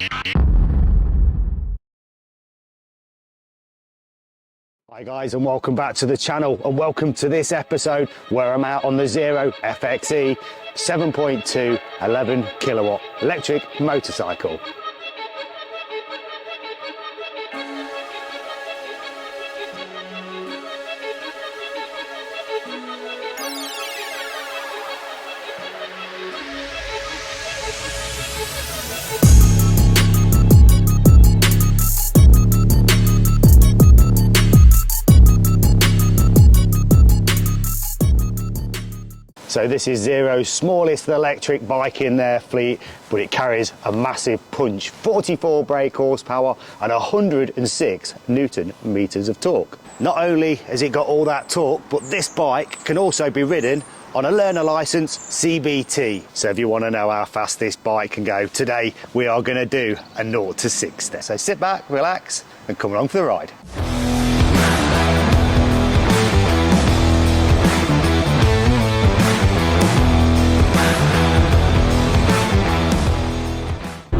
Hi guys, and welcome back to the channel, and welcome to this episode where I'm out on the ZERO FXE 7.2 11Kw electric motorcycle. So this is Zero's smallest electric bike in their fleet, but it carries a massive punch, 44 brake horsepower and 106 Newton meters of torque. Not only has it got all that torque, but this bike can also be ridden on a learner license CBT. So if you want to know how fast this bike can go, today we are going to do a 0 to 60. So sit back, relax, and come along for the ride.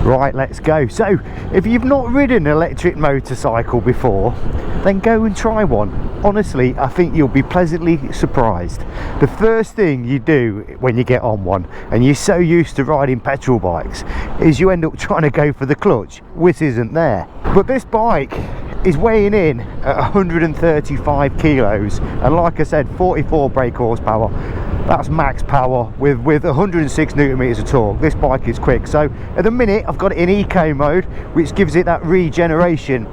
Right, let's go. So if you've not ridden an electric motorcycle before, then go and try one. Honestly, I think you'll be pleasantly surprised. The first thing you do when you get on one, and you're so used to riding petrol bikes, is you end up trying to go for the clutch, which isn't there. But this bike is weighing in at 135 kilos, and like I said, 44 brake horsepower. That's max power with 106 Newton meters of torque. This bike is quick. So at the minute I've got it in eco mode, which gives it that regeneration.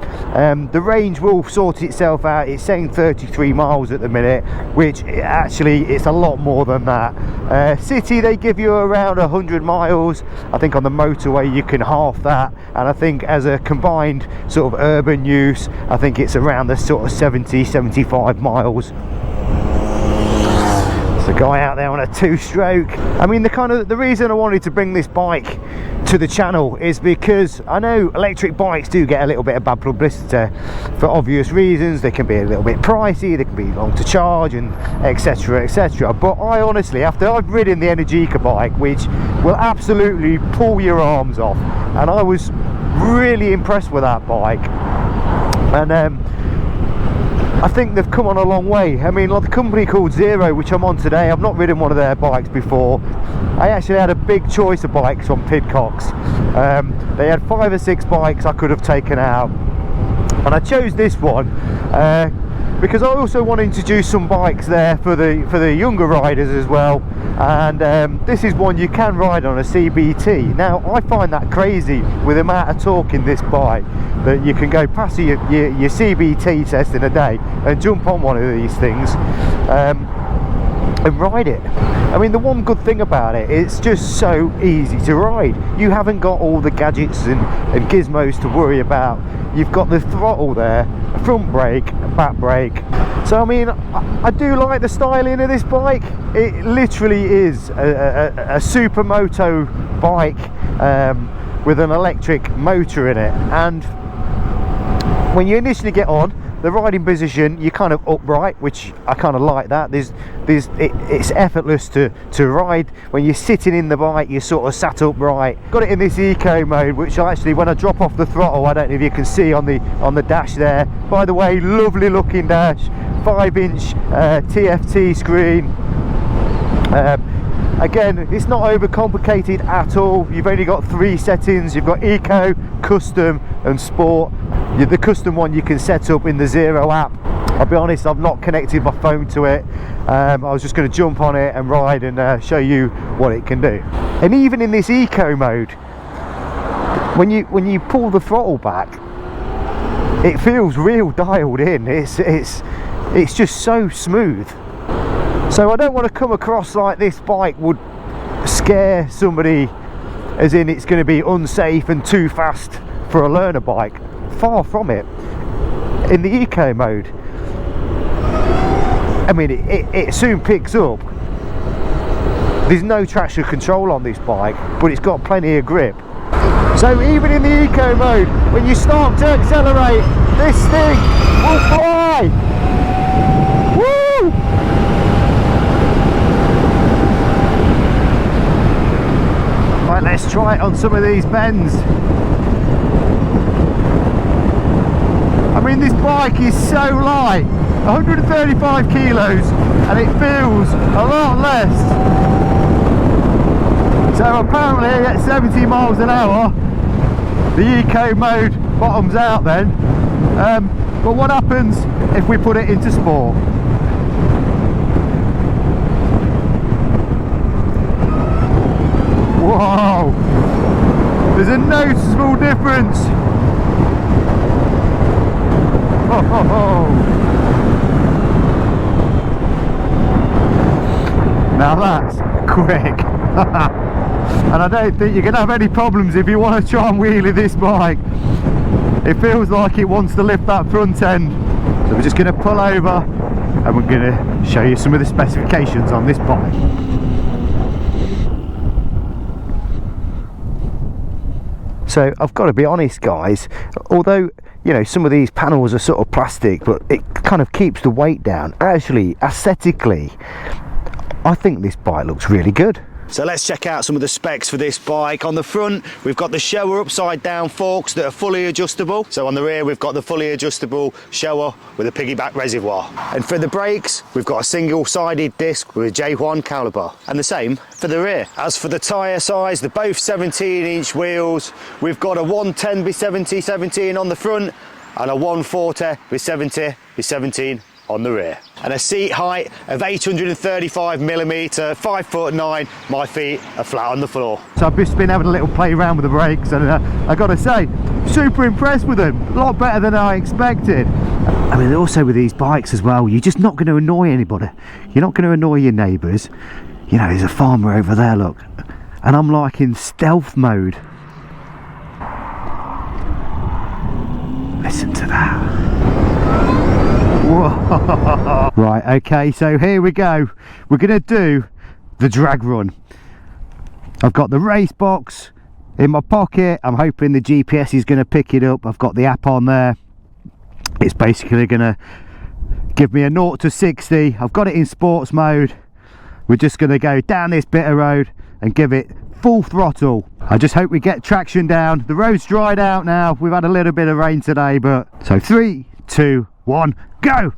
The range will sort itself out. It's saying 33 miles at the minute, which actually it's a lot more than that. City, they give you around 100 miles. I think on the motorway you can half that, and I think as a combined sort of urban use, I think it's around the sort of 70-75 miles. The guy out there on a two-stroke. I mean, the reason I wanted to bring this bike to the channel is because I know electric bikes do get a little bit of bad publicity for obvious reasons. They can be a little bit pricey, they can be long to charge, and etc, etc. But I honestly, after I've ridden the Energica bike, which will absolutely pull your arms off, and I was really impressed with that bike, and I think they've come on a long way. I mean, like the company called Zero, which I'm on today, I've not ridden one of their bikes before. I actually had a big choice of bikes on Pidcocks. They had 5 or 6 bikes I could have taken out, and I chose this one because I also want to introduce some bikes there for the younger riders as well. And this is one you can ride on a CBT. Now I find that crazy with the amount of torque in this bike, that you can go past your CBT test in a day and jump on one of these things and ride it. I mean, the one good thing about it, it's just so easy to ride. You haven't got all the gadgets and gizmos to worry about. You've got the throttle there, front brake, back brake. So I mean, I do like the styling of this bike. It literally is a supermoto bike with an electric motor in it. And when you initially get on, the riding position, you're kind of upright, which I kind of like that. It's effortless to ride. When you're sitting in the bike, you're sort of sat upright. Got it in this eco mode, which actually, when I drop off the throttle, I don't know if you can see on the dash there. By the way, lovely looking dash, 5-inch TFT screen. Again, it's not overcomplicated at all. You've only got 3 settings. You've got eco, custom and sport. The custom one you can set up in the Zero app. I'll be honest, I've not connected my phone to it. I was just going to jump on it and ride and show you what it can do. And even in this eco mode, when you pull the throttle back, it feels real dialed in. It's just so smooth. So I don't want to come across like this bike would scare somebody, as in it's going to be unsafe and too fast for a learner bike. Far from it. In the eco mode, I mean, it soon picks up. There's no traction control on this bike, but it's got plenty of grip. So even in the eco mode, when you start to accelerate, this thing will fly. Woo! Right, let's try it on some of these bends. I mean, this bike is so light, 135 kilos, and it feels a lot less. So apparently at 70 miles an hour, the eco mode bottoms out then. But what happens if we put it into sport? Whoa! There's a noticeable difference. Oh. Now that's quick. And I don't think you're going to have any problems if you want to try and wheelie this bike. It feels like it wants to lift that front end. So we're just going to pull over and we're going to show you some of the specifications on this bike. So I've got to be honest guys, although you know some of these panels are sort of plastic, but it kind of keeps the weight down. Actually, aesthetically, I think this bike looks really good. So let's check out some of the specs for this bike. On the front, we've got the shower upside down forks that are fully adjustable. So on the rear, we've got the fully adjustable shower with a piggyback reservoir. And for the brakes, we've got a single-sided disc with a J1 caliber. And the same for the rear. As for the tyre size, they're both 17-inch wheels. We've got a 110 by 70/17 on the front and a 140 by 70/17 on the rear, and a seat height of 835mm, 5'9". My feet are flat on the floor. So I've just been having a little play around with the brakes, and I gotta say, super impressed with them. A lot better than I expected. I mean, also with these bikes as well, you're just not going to annoy anybody. You're not going to annoy your neighbours. You know, there's a farmer over there, look, and I'm like in stealth mode. Listen to that. Whoa. Right, okay, so here we go. We're going to do the drag run. I've got the race box in my pocket. I'm hoping the GPS is going to pick it up. I've got the app on there. It's basically going to give me a 0 to 60. I've got it in sports mode. We're just going to go down this bit of road and give it full throttle. I just hope we get traction down. The road's dried out now. We've had a little bit of rain today, but so 3, 2, 1, go!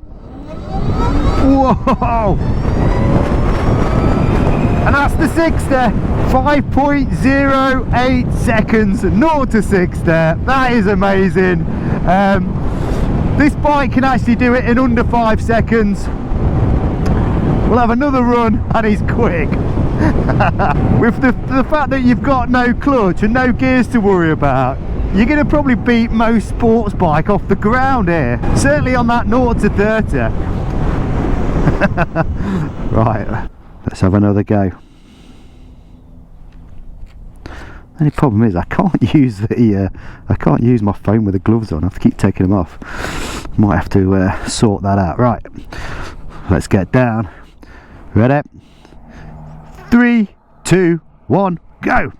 Whoa! And that's the 60. 5.08 seconds, 0 to 60. That is amazing. This bike can actually do it in under 5 seconds. We'll have another run and he's quick. With the fact that you've got no clutch and no gears to worry about, you're going to probably beat most sports bike off the ground here. Certainly on that 0 to 30. Right, let's have another go. The only problem is I can't use my phone with the gloves on. I have to keep taking them off. Might have to sort that out. Right, let's get down. Ready? 3, 2, 1, go!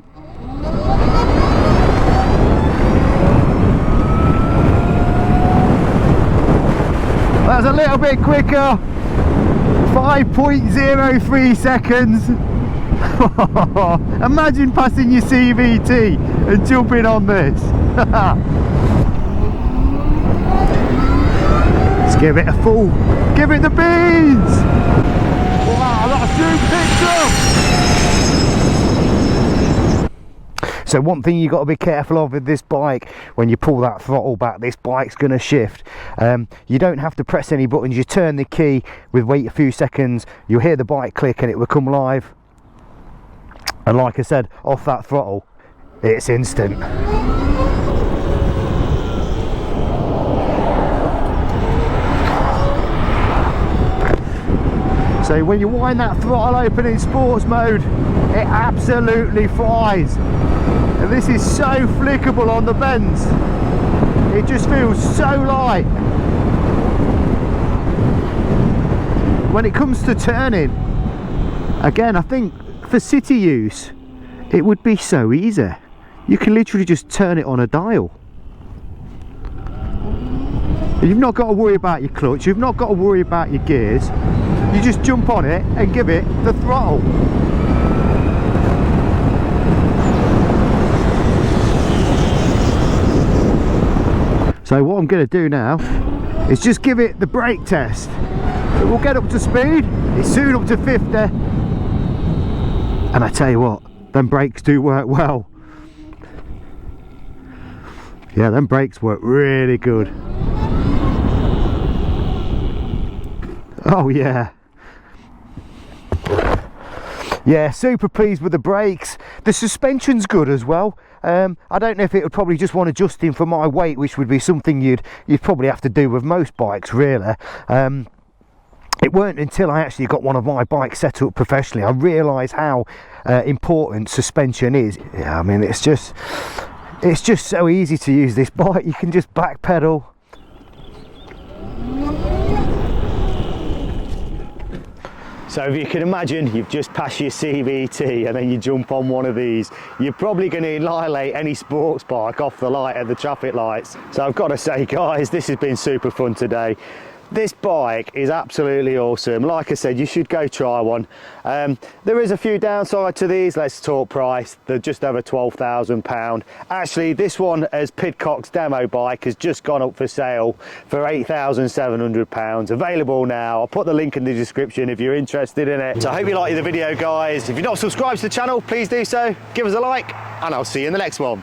That's a little bit quicker. 5.03 seconds. Imagine passing your CVT and jumping on this. Let's give it a full. Give it the beans. Wow, that's super picture. So one thing you got to be careful of with this bike, when you pull that throttle back, this bike's going to shift. You don't have to press any buttons. You turn the key, wait a few seconds, you'll hear the bike click and it will come live. And like I said, off that throttle, it's instant. So when you wind that throttle open in sports mode, it absolutely flies. And this is so flickable on the bends. It just feels so light. When it comes to turning, again, I think for city use, it would be so easy. You can literally just turn it on a dial. You've not got to worry about your clutch, you've not got to worry about your gears. You just jump on it and give it the throttle. So what I'm going to do now is just give it the brake test. It will get up to speed. It's soon up to 50. And I tell you what, them brakes do work well. Yeah, them brakes work really good. Oh yeah. Yeah, super pleased with the brakes. The suspension's good as well. I don't know if it would probably just want adjusting for my weight, which would be something you'd probably have to do with most bikes, really. It weren't until I actually got one of my bikes set up professionally I realised how important suspension is. Yeah, I mean, it's just so easy to use this bike. You can just back pedal. So if you can imagine, you've just passed your CVT and then you jump on one of these, you're probably going to annihilate any sports bike off the light at the traffic lights. So I've got to say, guys, this has been super fun today. This bike is absolutely awesome. Like I said, you should go try one. There is a few downsides to these. Let's talk price. They're just over £12,000. Actually, this one, as Pidcock's demo bike, has just gone up for sale for £8,700. Available now. I'll put the link in the description if you're interested in it. So I hope you liked the video, guys. If you're not subscribed to the channel, please do so. Give us a like, and I'll see you in the next one.